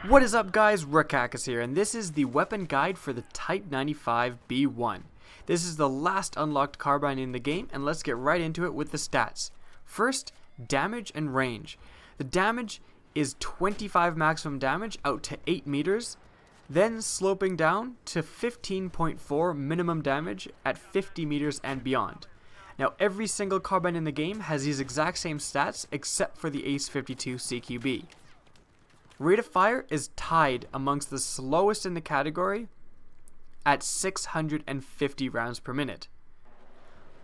What is up, guys? Rakakas here, and this is the weapon guide for the Type-95B-1. This is the last unlocked carbine in the game, and let's get right into it with the stats. First, damage and range. The damage is 25 maximum damage out to 8 meters, then sloping down to 15.4 minimum damage at 50 meters and beyond. Now, every single carbine in the game has these exact same stats except for the ACE-52 CQB. Rate of fire is tied amongst the slowest in the category at 650 rounds per minute.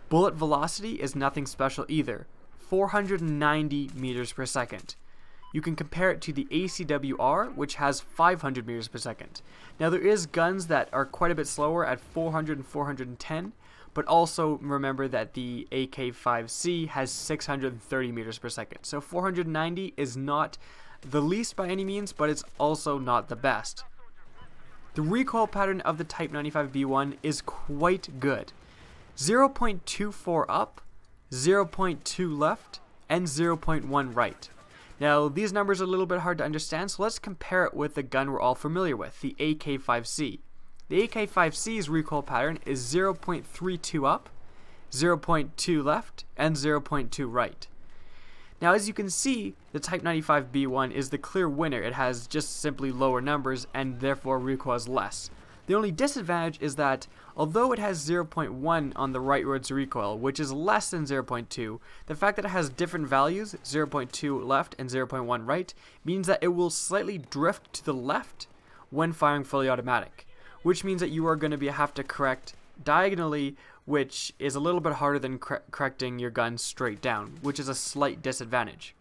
Bullet velocity is nothing special either, 490 meters per second. You can compare it to the ACW-R, which has 500 meters per second. Now, there is guns that are quite a bit slower at 400 and 410, but also remember that the AK-5C has 630 meters per second. So 490 is not the least by any means, but it's also not the best. The recoil pattern of the Type-95B-1 is quite good. 0.24 up, 0.2 left, and 0.1 right. Now, these numbers are a little bit hard to understand, so let's compare it with the gun we're all familiar with, the AK-5C. The AK-5C's recoil pattern is 0.32 up, 0.2 left, and 0.2 right. Now, as you can see, the Type-95B-1 is the clear winner. It has just simply lower numbers and therefore recoils less. The only disadvantage is that although it has 0.1 on the rightwards recoil, which is less than 0.2, the fact that it has different values, 0.2 left and 0.1 right, means that it will slightly drift to the left when firing fully automatic, which means that you are going to have to correct diagonally, which is a little bit harder than correcting your gun straight down, which is a slight disadvantage.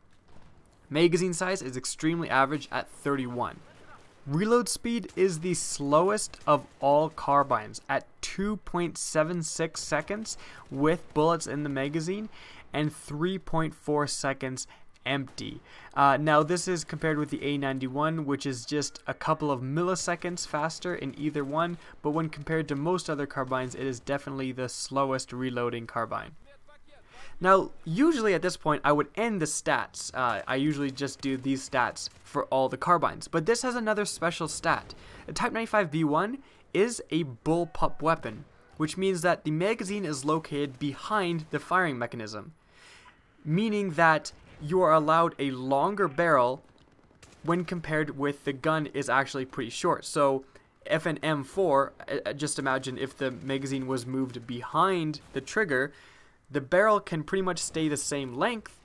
Magazine size is extremely average at 31. Reload speed is the slowest of all carbines at 2.76 seconds with bullets in the magazine and 3.4 seconds empty. Now, this is compared with the A91, which is just a couple of milliseconds faster in either one, but when compared to most other carbines, it is definitely the slowest reloading carbine. Now, usually at this point, I would end the stats. I usually just do these stats for all the carbines, but this has another special stat. The Type-95B-1 is a bullpup weapon, which means that the magazine is located behind the firing mechanism, meaning that you are allowed a longer barrel when compared with the gun is actually pretty short. So if an M4, just imagine if the magazine was moved behind the trigger, the barrel can pretty much stay the same length,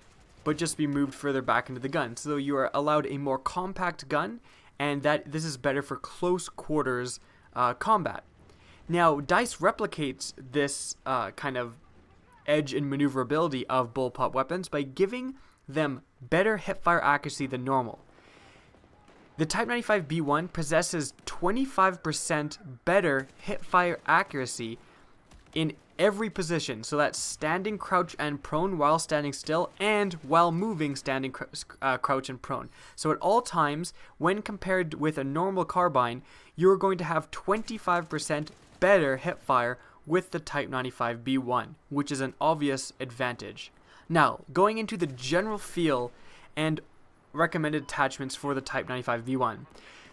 but just be moved further back into the gun. So you are allowed a more compact gun, and that this is better for close quarters combat. Now, DICE replicates this kind of edge and maneuverability of bullpup weapons by giving them better hipfire accuracy than normal. The Type-95B-1 possesses 25% better hipfire accuracy in every position, so that's standing, crouch, and prone while standing still, and while moving, standing, crouch, and prone. So at all times, when compared with a normal carbine, you're going to have 25% better hipfire with the Type-95B-1, which is an obvious advantage. Now, going into the general feel and recommended attachments for the Type-95B-1.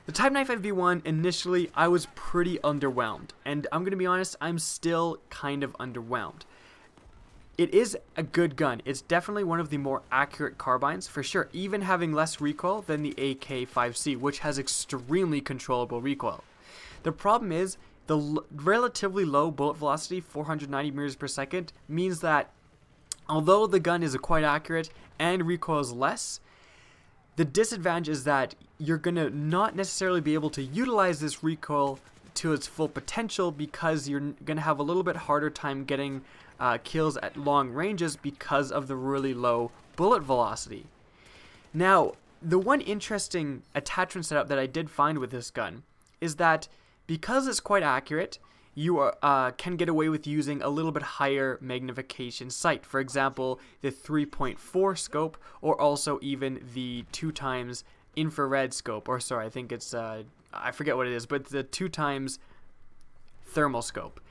The Type-95B-1, initially, I was pretty underwhelmed, and I'm going to be honest, I'm still kind of underwhelmed. It is a good gun. It's definitely one of the more accurate carbines, for sure, even having less recoil than the AK-5C, which has extremely controllable recoil. The problem is, the relatively low bullet velocity, 490 meters per second, means that although the gun is quite accurate and recoils less, the disadvantage is that you're going to not necessarily be able to utilize this recoil to its full potential because you're going to have a little bit harder time getting kills at long ranges because of the really low bullet velocity. Now, the one interesting attachment setup that I did find with this gun is that because it's quite accurate, you can get away with using a little bit higher magnification sight. For example, the 3.4 scope, or also even the 2x infrared scope, or sorry, I think it's, I forget what it is, but the 2x thermal scope.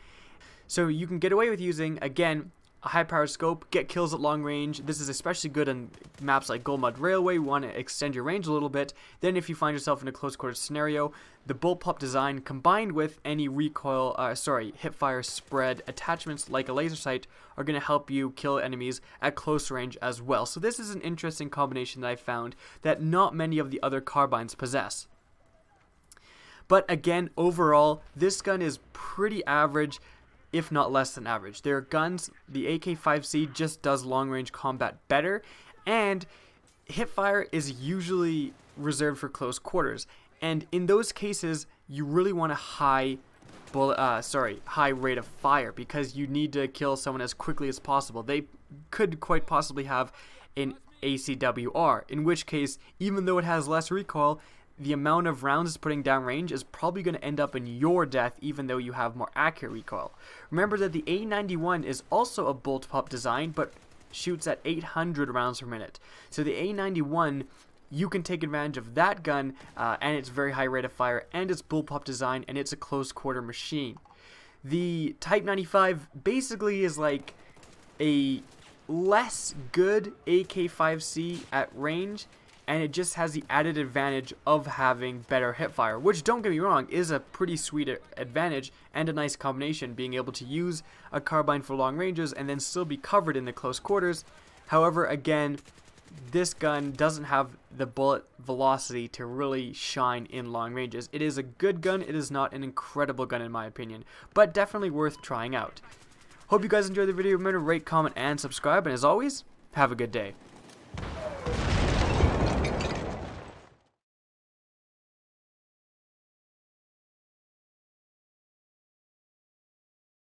So you can get away with using, again, a high-powered scope, get kills at long range. This is especially good on maps like Gold Mud Railway. You want to extend your range a little bit. Then if you find yourself in a close quarters scenario, the bullpup design combined with any hipfire spread attachments like a laser sight are going to help you kill enemies at close range as well. So this is an interesting combination that I found that not many of the other carbines possess. But again, overall, this gun is pretty average, if not less than average. There are guns, the AK-5C just does long-range combat better, and hipfire is usually reserved for close quarters. And in those cases, you really want a high rate of fire, because you need to kill someone as quickly as possible. They could quite possibly have an ACW-R, in which case, even though it has less recoil, the amount of rounds it's putting down range is probably going to end up in your death, even though you have more accurate recoil. Remember that the A91 is also a bullpup design, but shoots at 800 rounds per minute. So the A91, you can take advantage of that gun and its very high rate of fire and its bullpup design, and it's a close quarter machine. The Type 95 basically is like a less good AK-5C at range, and it just has the added advantage of having better hipfire, which, don't get me wrong, is a pretty sweet advantage and a nice combination, being able to use a carbine for long ranges and then still be covered in the close quarters. However, again, this gun doesn't have the bullet velocity to really shine in long ranges. It is a good gun, it is not an incredible gun in my opinion, but definitely worth trying out. Hope you guys enjoyed the video. Remember to rate, comment, and subscribe, and as always, have a good day.